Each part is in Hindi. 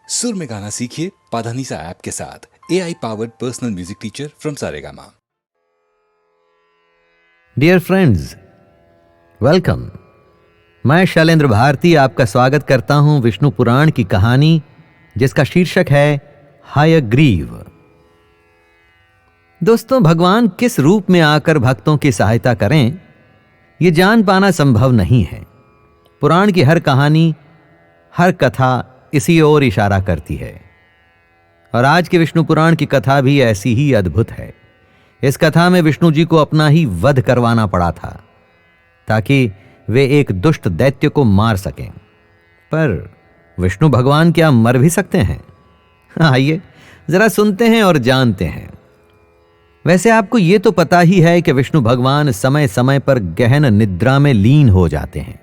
सुर में गाना सीखिए पाधानीसा ऐप के साथ। AI powered personal music teacher from Saregama. Dear friends, welcome. मैं शैलेंद्र भारती आपका स्वागत करता हूं विष्णु पुराण की कहानी जिसका शीर्षक है हयग्रीव। दोस्तों, भगवान किस रूप में आकर भक्तों की सहायता करें, यह जान पाना संभव नहीं है। पुराण की हर कहानी, हर कथा इसी ओर इशारा करती है और आज के विष्णु पुराण की कथा भी ऐसी ही अद्भुत है। इस कथा में विष्णु जी को अपना ही वध करवाना पड़ा था ताकि वे एक दुष्ट दैत्य को मार सकें। पर विष्णु भगवान क्या मर भी सकते हैं? आइए जरा सुनते हैं और जानते हैं। वैसे आपको यह तो पता ही है कि विष्णु भगवान समय समय पर गहन निद्रा में लीन हो जाते हैं।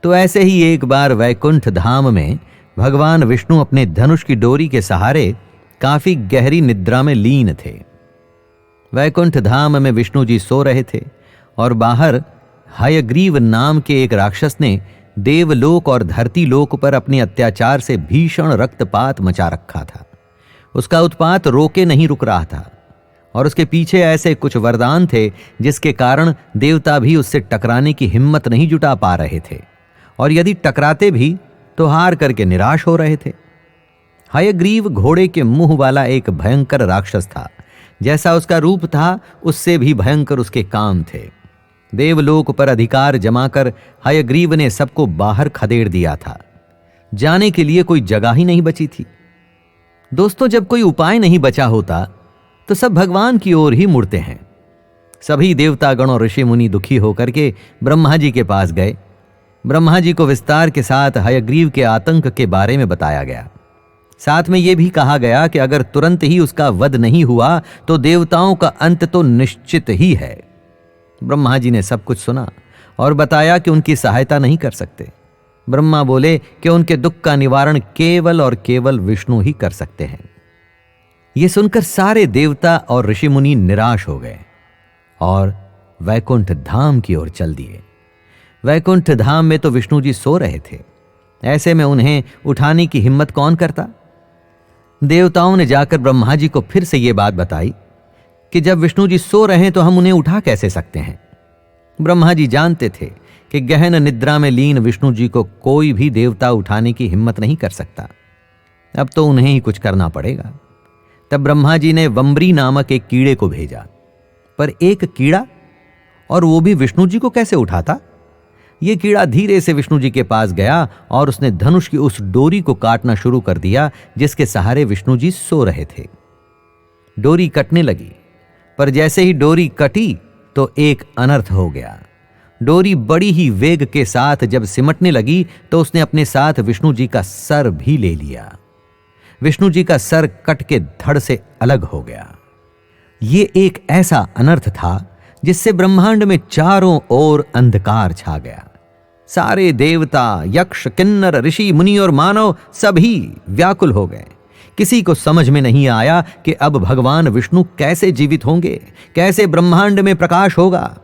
तो ऐसे ही एक बार वैकुंठ धाम में भगवान विष्णु अपने धनुष की डोरी के सहारे काफी गहरी निद्रा में लीन थे। वैकुंठ धाम में विष्णु जी सो रहे थे और बाहर हयग्रीव नाम के एक राक्षस ने देवलोक और धरती लोक पर अपने अत्याचार से भीषण रक्तपात मचा रखा था। उसका उत्पात रोके नहीं रुक रहा था और उसके पीछे ऐसे कुछ वरदान थे जिसके कारण देवता भी उससे टकराने की हिम्मत नहीं जुटा पा रहे थे और यदि टकराते भी तो हार करके निराश हो रहे थे। हयग्रीव घोड़े के मुंह वाला एक भयंकर राक्षस था। जैसा उसका रूप था उससे भी भयंकर उसके काम थे। देवलोक पर अधिकार जमाकर हयग्रीव ने सबको बाहर खदेड़ दिया था। जाने के लिए कोई जगह ही नहीं बची थी। दोस्तों, जब कोई उपाय नहीं बचा होता तो सब भगवान की ओर ही मुड़ते हैं। सभी देवतागण और ऋषि मुनि दुखी होकर के ब्रह्मा जी के पास गए। ब्रह्मा जी को विस्तार के साथ हयग्रीव के आतंक के बारे में बताया गया। साथ में यह भी कहा गया कि अगर तुरंत ही उसका वध नहीं हुआ तो देवताओं का अंत तो निश्चित ही है। ब्रह्मा जी ने सब कुछ सुना और बताया कि उनकी सहायता नहीं कर सकते। ब्रह्मा बोले कि उनके दुख का निवारण केवल और केवल विष्णु ही कर सकते हैं। यह सुनकर सारे देवता और ऋषि मुनि निराश हो गए और वैकुंठ धाम की ओर चल दिए। वैकुंठ धाम में तो विष्णु जी सो रहे थे। ऐसे में उन्हें उठाने की हिम्मत कौन करता? देवताओं ने जाकर ब्रह्मा जी को फिर से यह बात बताई कि जब विष्णु जी सो रहे हैं तो हम उन्हें उठा कैसे सकते हैं। ब्रह्मा जी जानते थे कि गहन निद्रा में लीन विष्णु जी को कोई भी देवता उठाने की हिम्मत नहीं कर सकता। अब तो उन्हें ही कुछ करना पड़ेगा। तब ब्रह्मा जी ने वंबरी नामक एक कीड़े को भेजा। पर एक कीड़ा, और वो भी विष्णु जी को कैसे उठाता? यह कीड़ा धीरे से विष्णु जी के पास गया और उसने धनुष की उस डोरी को काटना शुरू कर दिया जिसके सहारे विष्णु जी सो रहे थे। डोरी कटने लगी, पर जैसे ही डोरी कटी तो एक अनर्थ हो गया। डोरी बड़ी ही वेग के साथ जब सिमटने लगी तो उसने अपने साथ विष्णु जी का सर भी ले लिया। विष्णु जी का सर कट के धड़ से अलग हो गया। यह एक ऐसा अनर्थ था जिससे ब्रह्मांड में चारों ओर अंधकार छा गया। सारे देवता, यक्ष, किन्नर, ऋषि, मुनि और मानव सभी व्याकुल हो गए। किसी को समझ में नहीं आया कि अब भगवान विष्णु कैसे जीवित होंगे, कैसे ब्रह्मांड में प्रकाश होगा।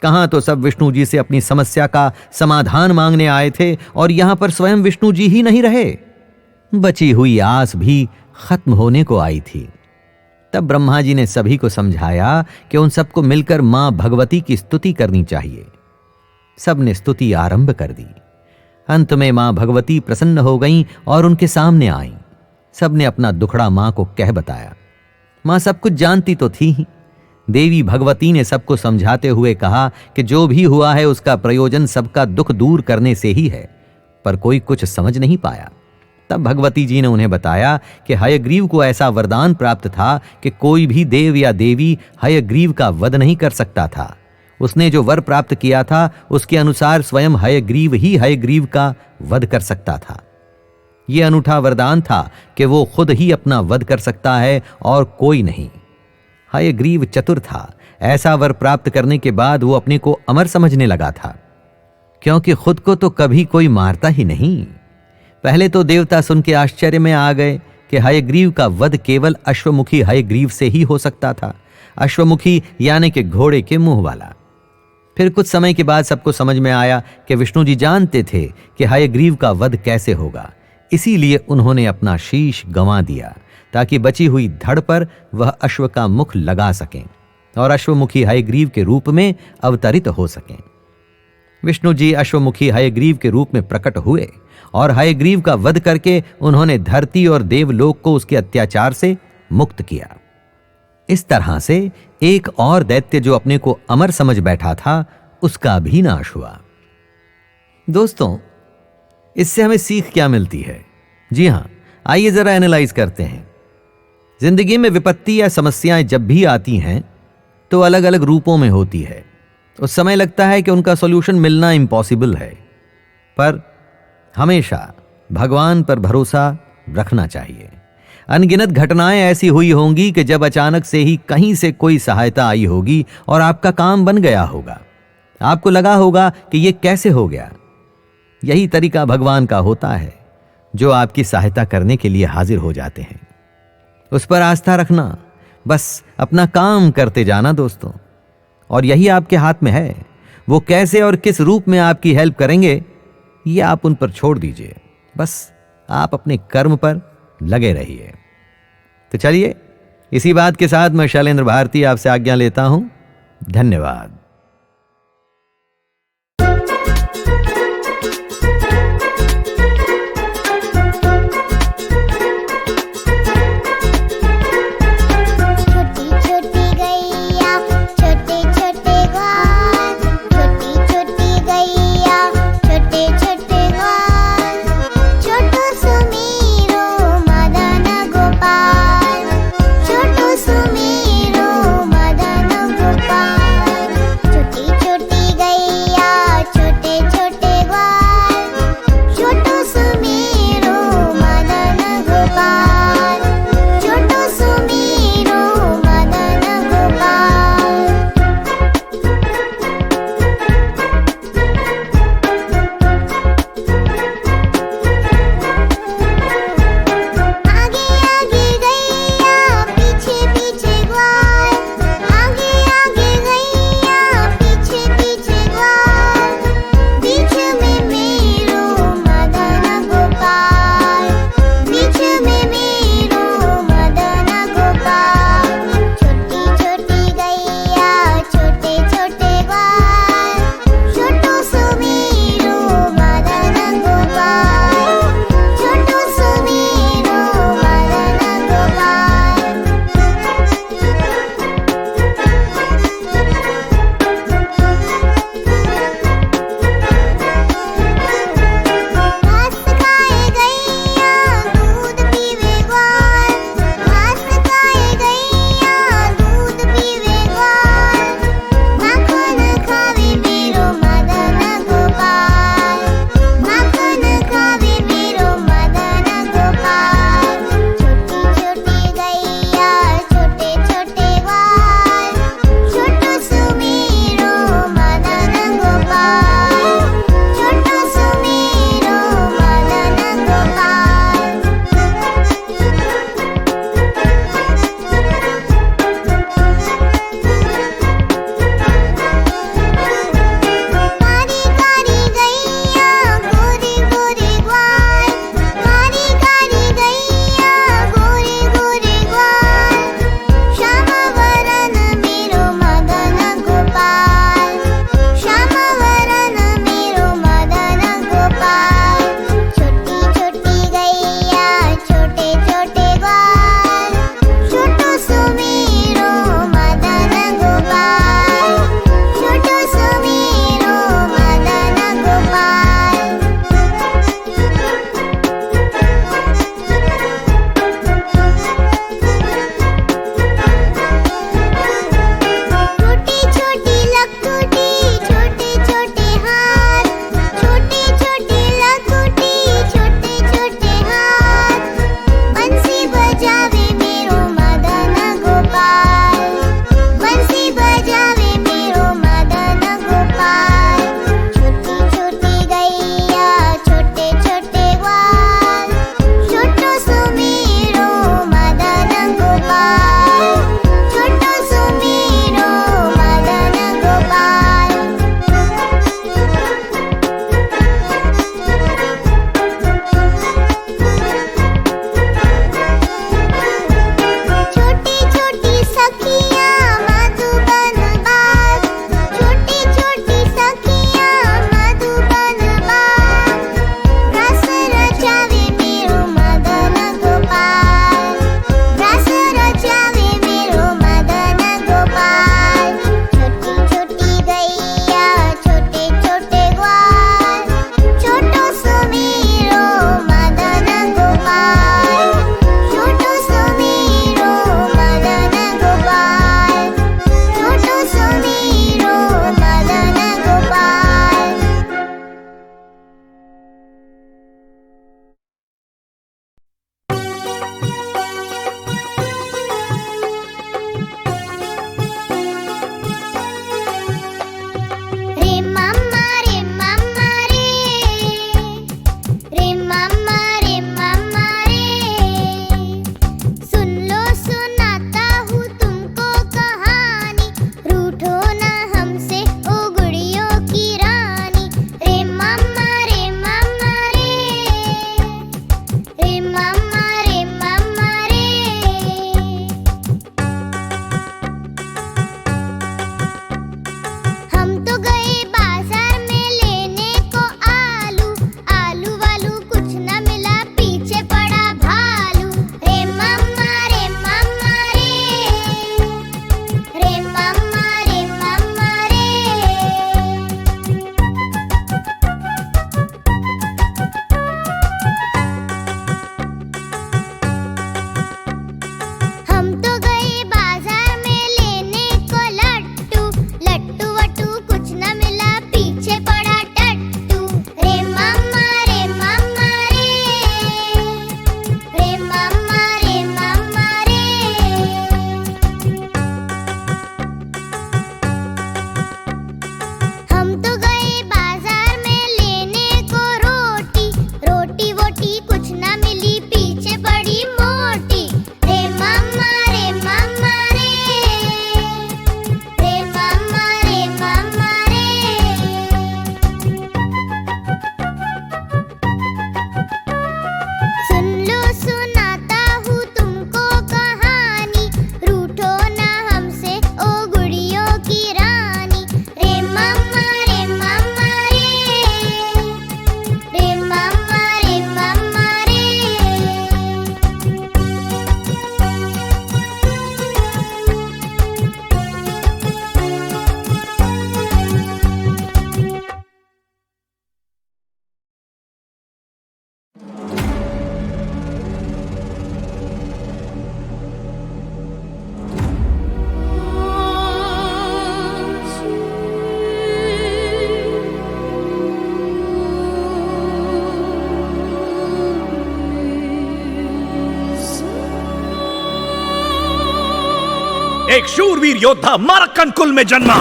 कहां तो सब विष्णु जी से अपनी समस्या का समाधान मांगने आए थे और यहां पर स्वयं विष्णु जी ही नहीं रहे। बची हुई आस भी खत्म होने को आई थी। तब ब्रह्मा जी ने सभी को समझाया कि उन सबको मिलकर मां भगवती की स्तुति करनी चाहिए। सबने स्तुति आरंभ कर दी। अंत में मां भगवती प्रसन्न हो गईं और उनके सामने आईं। सबने अपना दुखड़ा मां को कह बताया। मां सब कुछ जानती तो थी ही। देवी भगवती ने सबको समझाते हुए कहा कि जो भी हुआ है उसका प्रयोजन सबका दुख दूर करने से ही है, पर कोई कुछ समझ नहीं पाया। तब भगवती जी ने उन्हें बताया कि हयग्रीव को ऐसा वरदान प्राप्त था कि कोई भी देव या देवी हयग्रीव का वध नहीं कर सकता था। उसने जो वर प्राप्त किया था उसके अनुसार स्वयं हयग्रीव ही हयग्रीव का वध कर सकता था। यह अनूठा वरदान था कि वो खुद ही अपना वध कर सकता है और कोई नहीं। हयग्रीव चतुर था। ऐसा वर प्राप्त करने के बाद वो अपने को अमर समझने लगा था, क्योंकि खुद को तो कभी कोई मारता ही नहीं। पहले तो देवता सुन के आश्चर्य में आ गए कि हयग्रीव का वध केवल अश्वमुखी हयग्रीव से ही हो सकता था। अश्वमुखी यानी कि घोड़े के मुंह वाला। फिर कुछ समय के बाद सबको समझ में आया कि विष्णु जी जानते थे कि हयग्रीव का वध कैसे होगा। इसीलिए उन्होंने अपना शीश गंवा दिया ताकि बची हुई धड़ पर वह अश्व का मुख लगा सकें और अश्वमुखी हयग्रीव के रूप में अवतरित हो सकें। विष्णु जी अश्वमुखी हयग्रीव के रूप में प्रकट हुए और हयग्रीव का वध करके उन्होंने धरती और देवलोक को उसके अत्याचार से मुक्त किया। इस तरह से एक और दैत्य जो अपने को अमर समझ बैठा था, उसका भी नाश हुआ। दोस्तों, इससे हमें सीख क्या मिलती है? जी हां, आइए जरा एनालाइज करते हैं। जिंदगी में विपत्ति या समस्याएं जब भी आती हैं तो अलग अलग रूपों में होती है। उस समय लगता है कि उनका सॉल्यूशन मिलना इम्पॉसिबल है, पर हमेशा भगवान पर भरोसा रखना चाहिए। अनगिनत घटनाएं ऐसी हुई होंगी कि जब अचानक से ही कहीं से कोई सहायता आई होगी और आपका काम बन गया होगा। आपको लगा होगा कि यह कैसे हो गया। यही तरीका भगवान का होता है, जो आपकी सहायता करने के लिए हाजिर हो जाते हैं। उस पर आस्था रखना, बस अपना काम करते जाना दोस्तों, और यही आपके हाथ में है। वो कैसे और किस रूप में आपकी हेल्प करेंगे, ये आप उन पर छोड़ दीजिए। बस आप अपने कर्म पर लगे रहिए। तो चलिए, इसी बात के साथ मैं शैलेंद्र भारती आपसे आज्ञा लेता हूं। धन्यवाद। एक शूरवीर योद्धा मारक्कन कुल में जन्मा।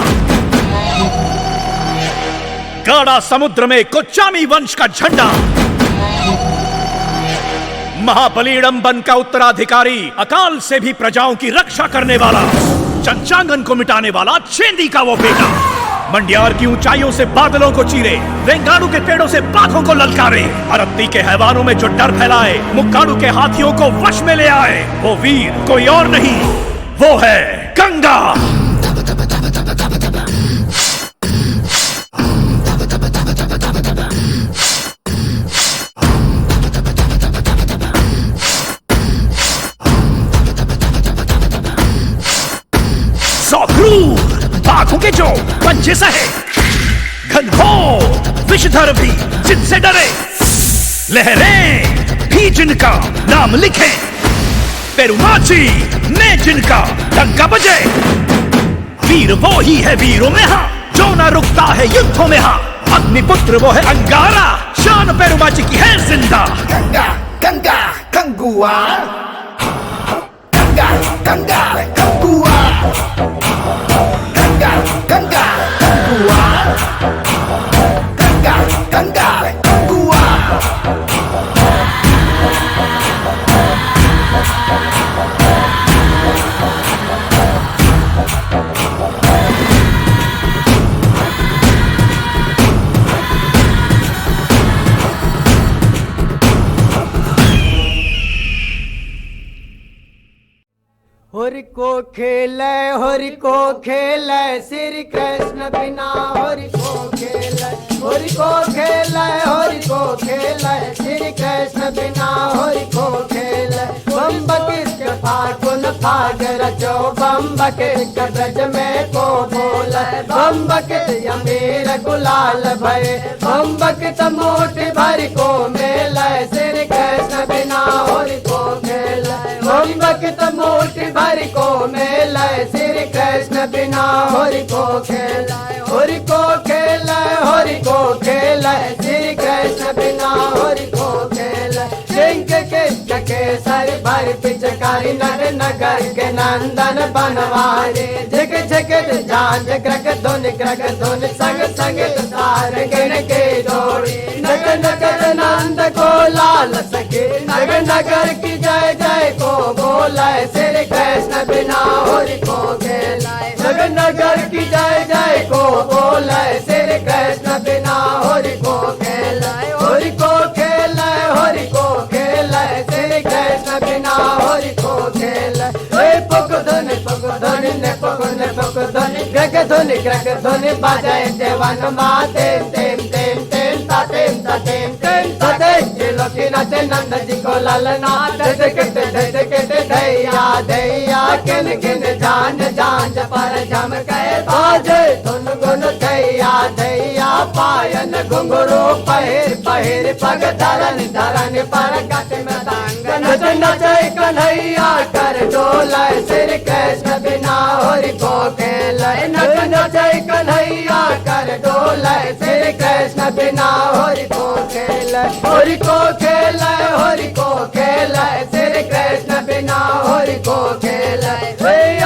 गाढ़ा समुद्र में कोच्चामी वंश का झंडा, महाबलीडंबन का उत्तराधिकारी, अकाल से भी प्रजाओं की रक्षा करने वाला, चंचांगन को मिटाने वाला चेंदी का वो बेटा, मंडियार की ऊंचाइयों से बादलों को चीरे, रेंगाड़ू के पेड़ों से बाघों को ललकारे, अरत्ती के हैवानों में जो डर फैलाए, मुक्काड़ू के हाथियों को वश में ले आए, वो वीर कोई और नहीं, वो है गंगा। बाघों के जो पंजे सहे, घनघोर विषधर भी जिनसे डरे, लहरें भी जिनका नाम लिखे, पेरुमाची में जिनका डंका बजे, वीर वो ही है वीरों में हाँ, जो ना रुकता है युद्धों में हाँ, अग्निपुत्र वो है अंगारा, शान पेरुमाची की है जिंदा। गंगा गंगा गंगुआ, गंगा गंगा गंगुआ, गंगा गंगा गंगुआ, गंगा गंगा गंगुआ। होरी को खेले श्री कृष्ण बिना, होरी को खेले, होरी को खेले, होरी को खेले श्री कृष्ण बिना, होरी को खेले। बम्बक फागुन फाग रचो, बम्बक ब्रज में को बोले, बम्बक अमीर गुलाल भय, बम्बक तमोट भर को मेले श्री कृष्ण बिना, होरी को खेले, बम्बक तमोट भर को मेले श्री कृष्ण बिना, होरी को खेले, होरी को खेले, होरी को खेले श्री कृष्ण बिना, होरी को खेले। सिंह के सर भर पिचकारी, नर नगर के नंदन बनवारी, झिक झिक झांझ क्रक धुन संग संग तार गिन के जोड़ी, नगर नगर नंद को लाल सके, नगर नगर की जय जय को बोले श्री कृष्ण बिना, होरी को खेले, नगर नगर की जय जय को बोले श्री कृष्ण बिना, होरी को खेले, होरी को खेले, होरी को खेले श्री कृष्ण बिना, होरी को खेले। पुग धुन ने पुग धुन ग्रग धुन बजाए देवन माँ, तेम तेम तेम तेम ता तेम ता तेम तेम ता तेम, लोकी नाचे नंद जी को ललना, दैया दैया किन किन झांझ पर झमके बाजे, धुन गुन दैया दैया पायन घुंघरू पहिर पहिर, पग धरन धरन पर गट में दांग, नच नचे कन्हैया कर डोले श्री कृष्ण बिना, होरी को खेले, नच नचे कन्हैया कर डोले श्री कृष्ण बिना, होरी को खेले, होरी को खेले, होरी को खेले श्री कृष्ण बिना, होरी को खेले।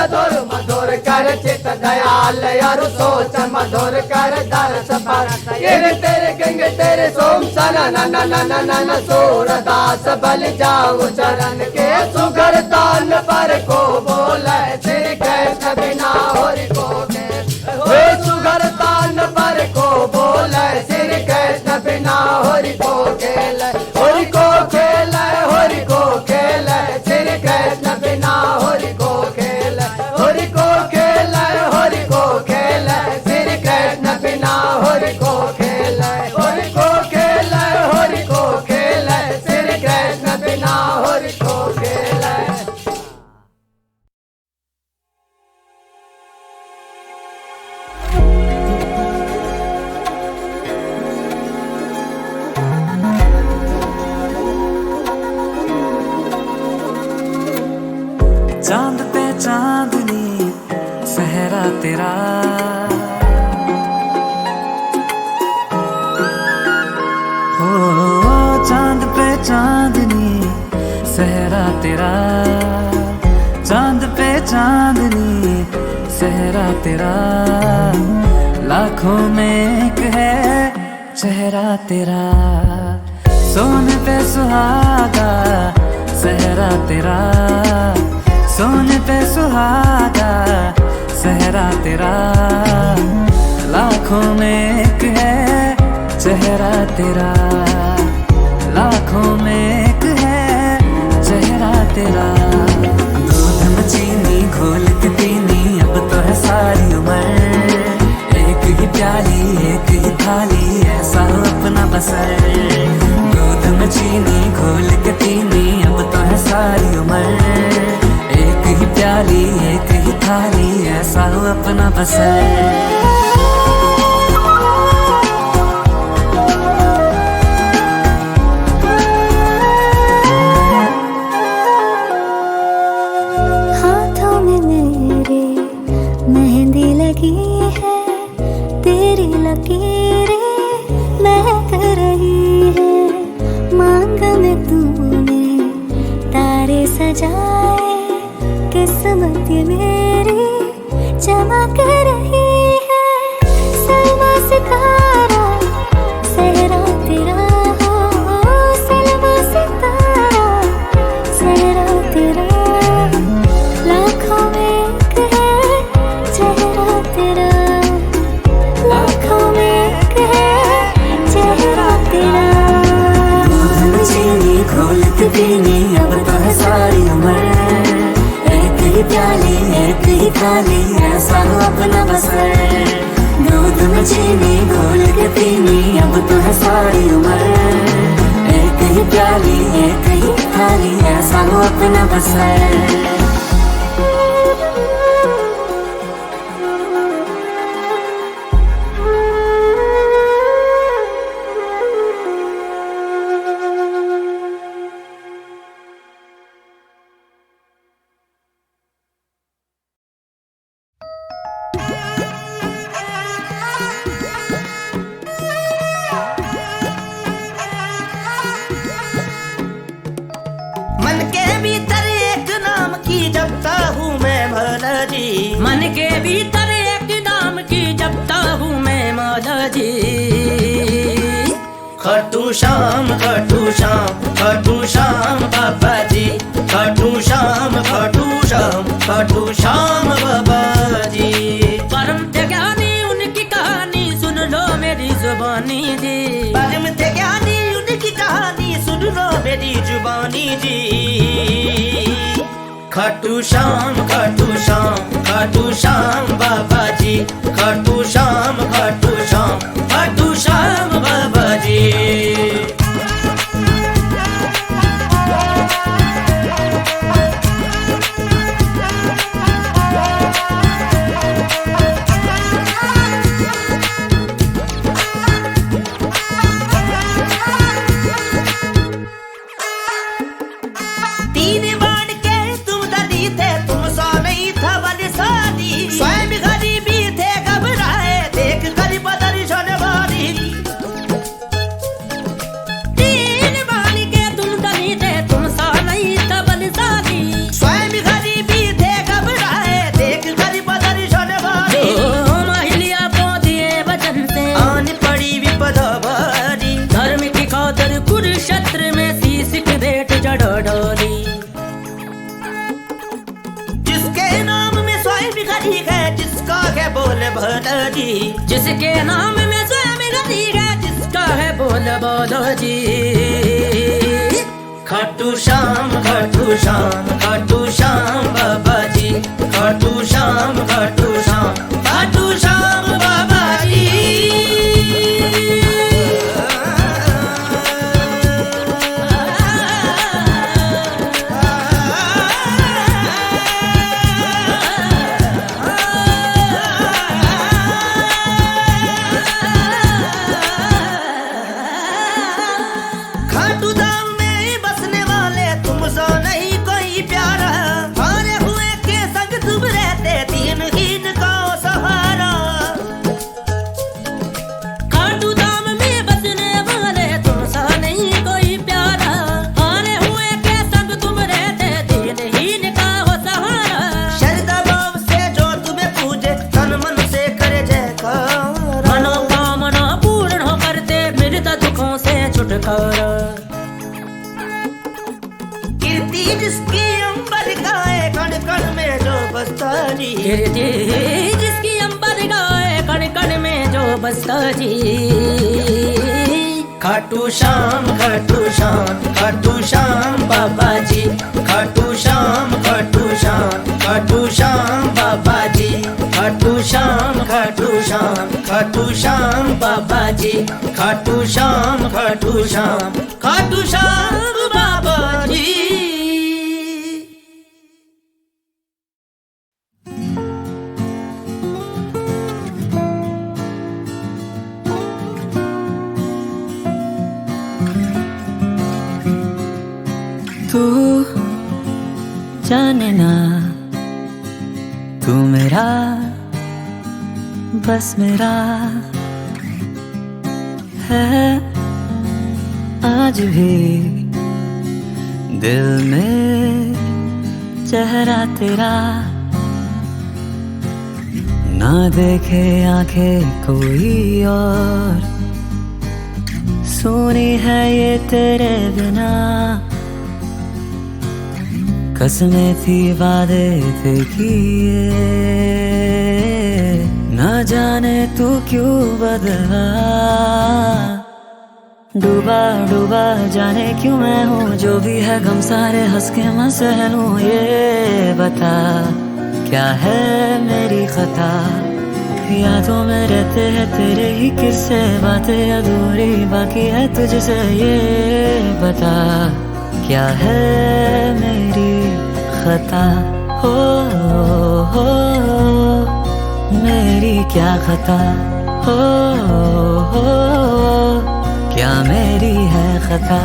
अधुर मधुर कर चित दयाल, अरु सोच मधुर कर दर्श पर, तेरे गंगे तेरे सोम सना नन नन नन, सूरदास बल जाऊं चरण के, सुगर तान पर को बोले श्री कृष्ण बिना, होरी को खेले, सुगर तान पर को बोले श्री कृष्ण बिना, होरी को खेले, होरी को खेले, होरी को खेले श्री कृष्ण बिना, होरी को खेले, होरी को खेले, होरी को खेले श्री कृष्ण बिना, होरी को खेले, होरी को खेले, होरी को खेले श्री कृष्ण बिना, होरी को खेले। चांद पे चांदनी सहरा तेरा, ओ चांद पे चांदनी सहरा तेरा, चांद पे चांदनी चेहरा तेरा, लाखों में एक है चेहरा तेरा। सोने पे सुहागा चेहरा तेरा, सोने पे सुहागा चेहरा तेरा, लाखों में एक है चेहरा तेरा, लाखों में एक है चेहरा तेरा। दूध में चीनी घोल के पीनी अब तो है सारी उम्र, एक ही प्याली एक ही थाली ऐसा हो अपना बसर। दूध में चीनी घोल के पीनी अब तो है सारी उम्र, एक ही प्याली एक ही थाली ऐसा हो अपना बसर। तेरी लकीरें महक रही है, मांग में तूने तारे सजाए, किस्मत मेरी चमक रही है। सलमा सितारा सहरा तेरा हो, सलमा सितारा सहरा तेरा, लाखों में एक है चेहरा तेरा, लाखों में एक है चेहरा तेरा। दूध में चीनी घोल के पीनी अब तो है सारी उम्र, एक ही प्याली एक ही थाली ऐसा हो अपना बसर। दूध में चीनी घोल के पीनी अब तो है सारी उम्र, एक ही प्याली एक ही थाली ऐसा हो अपना बसर। मन के भीतर एक नाम की जपता हूँ मैं मौला जी, मन के भीतर एक नाम की जपता हूँ मैं मौला जी। खाटू श्याम खाटू श्याम खाटू श्याम बाबा जी, खाटू श्याम खाटू श्याम खाटू श्याम बाबा जी। परम थे ज्ञानी उनकी कहानी सुन लो मेरी जुबानी जी, परम थे ज्ञानी उनकी कहानी सुन लो मेरी जुबानी जी। खाटू श्याम खाटू श्याम खाटू श्याम बाबा जी, खाटू श्याम खाटू श्याम खाटू श्याम बाबा जी। तीन बाण के तुम धनी थे, तुम सा नहीं था बलशाली, स्वयं गरीबी थे घबराए देख कर बदर जनवारी। तीन बाण के तुम धनी थे, तुम सा नहीं था बलशाली, स्वयं गरीबी थे घबराए देख कर बदर जनवारी। महिलिया को दिए वचन से आन पड़ी विपदा भारी, धर्म की खातिर कुरुक्षेत्र में शीश की भेंट जड़ डोली। जिसके नाम में स्वयं गरी है जिसका है बोल भला जी, जिसके नाम में स्वयं गरी है जिसका है बोल बोलो जी। खाटू श्याम खाटू श्याम खाटू श्याम बाबा जी, खाटू श्याम खाटू श्याम खाटू श्याम बाबा जी। खाटू धाम में बसने वाले तुम सा नहीं कोई प्यारा, हारे हुए के संग तुम रहते दीनहीन ललकारा। कीर्ति जिसकी अंबर गाए कण कण में जो बसता जी, कीर्ति जिसकी अंबर गाए कण कण में जो बसता जी। खाटू श्याम खाटू श्याम खाटू श्याम बाबा जी, खाटू श्याम खाटू श्याम खाटू श्याम बाबा जी, खाटू श्याम खाटू श्याम खाटू श्याम बाबा जी, खाटू श्याम खाटू श्याम खाटू श्याम बाबा जी। तू जाने ना, तू मेरा बस मेरा है आज भी दिल में चेहरा तेरा। ना देखे आंखें कोई और, सुनी है ये तेरे बिना। कसमें थी वादे थे किए, ना जाने तू क्यों बदला। डूबा डूबा जाने क्यों मैं हूँ, जो भी है गम सारे हंस के मैं सह लूं। ये बता क्या है मेरी खता, यादों में रहते हैं तेरे ही किस्से। बातें अधूरी बाकी है तुझसे, ये बता क्या है मेरी खता। हो मेरी क्या खता, हो क्या मेरी है खता।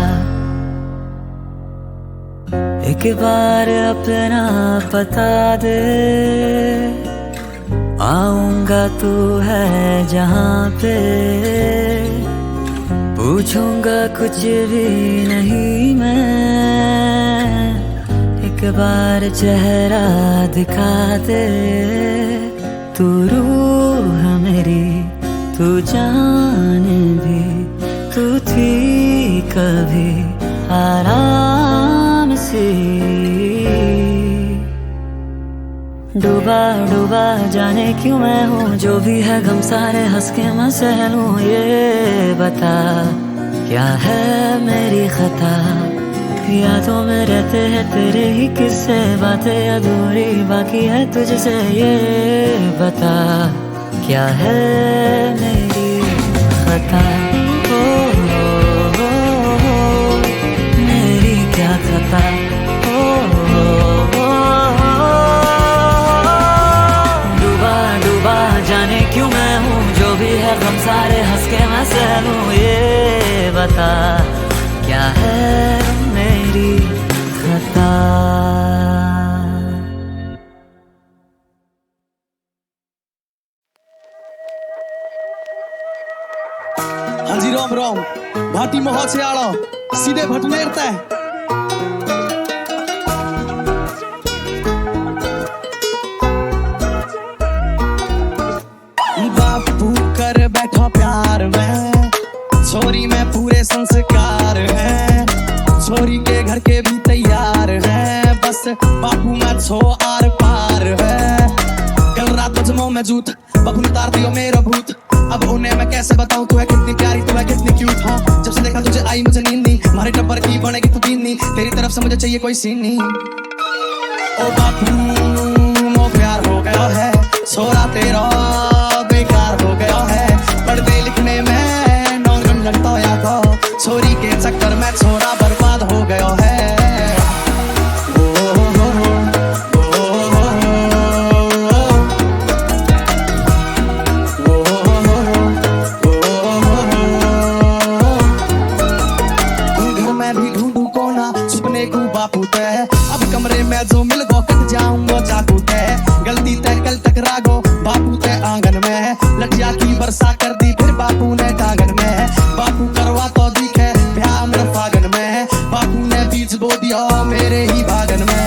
एक बार अपना बता दे, आऊंगा तू है जहाँ पे। पूछूंगा कुछ भी नहीं मैं, एक बार चेहरा दिखा दे। तू रूह मेरी, तू जान भी, तू थी कभी आराम से। डूबा डूबा जाने क्यों मैं हूँ, जो भी है गम सारे हंस के मैं सह लूं। ये बता क्या है मेरी खता, यादों में रहते हैं तेरे ही किस्से। बातें अधूरी बाकी है तुझसे, ये बता क्या है मेरी खता। मेरी क्या खता, जाने क्यों मैं हूँ, जो भी है गम सारे हंस के मैं सह लूं। ये बता क्या है मेरी खता। हाँ जी राम राम, भाटी मोह से आड़ा सीधे भटनेरता है। बैठा प्यार में छोरी में पूरे संस्कार है, छोरी के घर के भी तैयार है। बस बापू में छो आर पार है। कल रात जमो में जूत बापू ने उतार दियो मेरा भूत। अब उन्हें मैं कैसे बताऊं तू है कितनी प्यारी, तू है कितनी क्यूट। हाँ जब से देखा तुझे आई मुझे नींद नहीं, हमारे टब्बर की बनेगी तू दीन नहीं। तेरी तरफ से मुझे चाहिए कोई सीन नहीं। ओ बापू मो प्यार हो गया है, छोरा तेरा बेकार हो गया है। पढ़ने लिखने में नौगन लगता या को, छोरी के चक्कर में छोरा बर्बाद हो गया है। घर में भी ढूंढू कोना छुपने को बापू तय, अब कमरे में जो मिल गो कट जाऊंगा चाकू तय। गलती तय कल टकरा गो बापू तय आंगन में, लटिया की वर्षा कर दी फिर बापू ने टांगन में। बापू करवा तो दिखे ब्याह मेरे फागन में, बापू ने बीज बो दिया मेरे ही बागन में।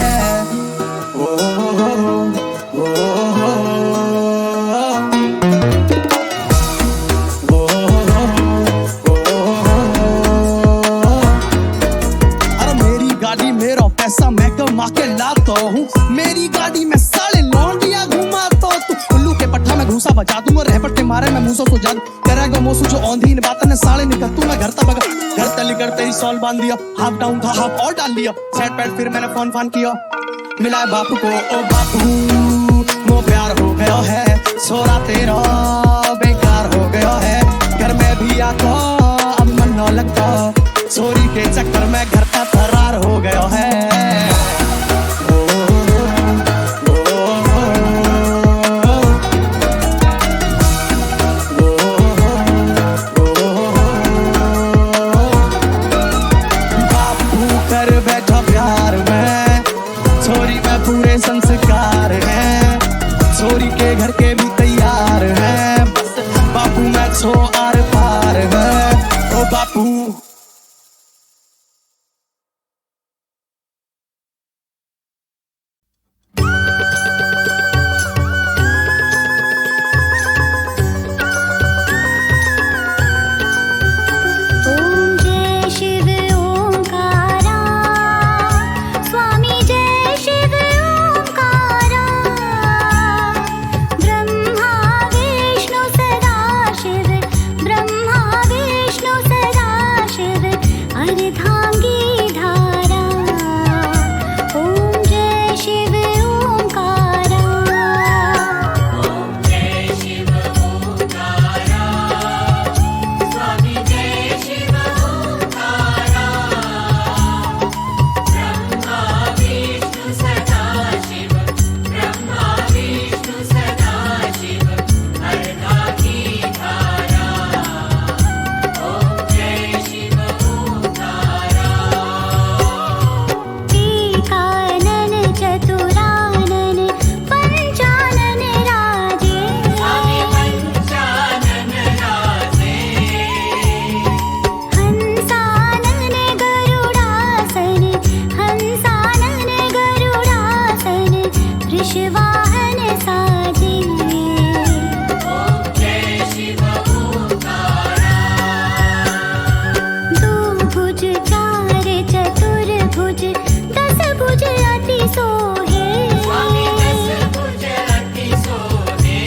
मैं कमा के लाता हूँ। मेरी गाड़ी में साले लौंडिया घुमाता तू। उल्लू के पट्टा में घूसा बजा दूंगा, रहपट के मारे मैं मूसो तो जादू करेगा मोसू जो औंधी बात ने साले निकल तू मैं घर तक बगा घर तली कर तेरी सॉल बांध दिया। हाफ डाउन था हाफ और डाल दिया सेट पैट, फिर मैंने फोन फान किया मिला बापू को। ओ बापू वो प्यार हो गया है, सोरा तेरा बेकार हो गया है। घर में भी आता अब मन न लगता, चोरी के चक्कर में घर का फरार हो गया है। बापू कर बैठा प्यार में, छोरी में पूरे संस्कार हैं, छोरी के घर के भी तैयार हैं। बस बापू मैं छो आर पार है। ओ बापू ओम जय शिव ओंकारा, स्वामी जय शिव ओंकारा। ब्रह्मा विष्णु सदाशिव, ब्रह्मा विष्णु सदाशिव, अर्धांगी धारा। ओम जय शिव ओंकारा। ओम जय शिव ओंकारा, स्वामी जय शिव ओंकारा। ब्रह्मा विष्णु सदाशिव, ब्रह्मा विष्णु सदाशिव, अर्धांगी धारा। ओम जय शिव ओंकारा। एकानन चतुरानन पंचानन राजे, पंचानन राजे। हंसानन गरुडासन, हंसानन गरुडासन, वृषवाहन साजे। ओम जय शिव ओंकारा। दो भुज चार चतुर्भुज, दस भुज अति सोहे। स्वामी दस भुज अति सोहे।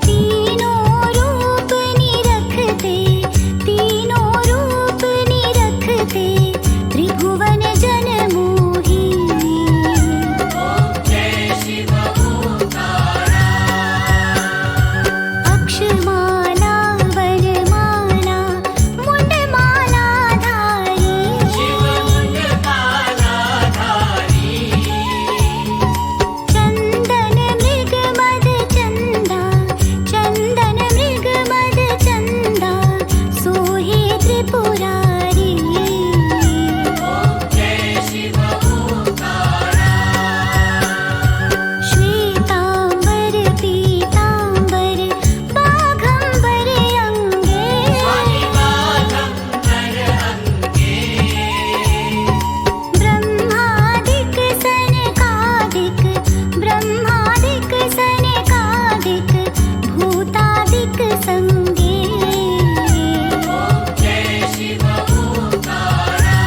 तीनों रूप निरखते, तीनों रूप निरखते, त्रिभुवन जन मोही। ओम जय शिव ओंकारा। अक्षमाला वनमाला मुंडमाला धारी, शिव मुंडमाला धारी। चंदन मृग मद चंदा, चंदन मृग मद चंदा, सोहे त्रिपुरारी। ओम जय शिव ओंकारा। श्वेतांबर पीतांबर बाघंबर अंगे, बाघंबर अंगे। ब्रह्मादिक सनकादिक, ब्रह्मादिक सनकादिक, भूतादिक संगे। ओम जय शिव ओंकारा।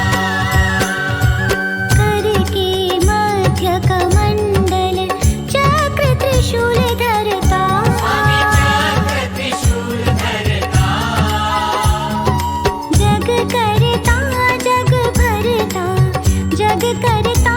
कर के मध्य कमंडल, चक्र त्रिशूल धरता, चक्र त्रिशूल धरता। जग करता जग भरता, जग करता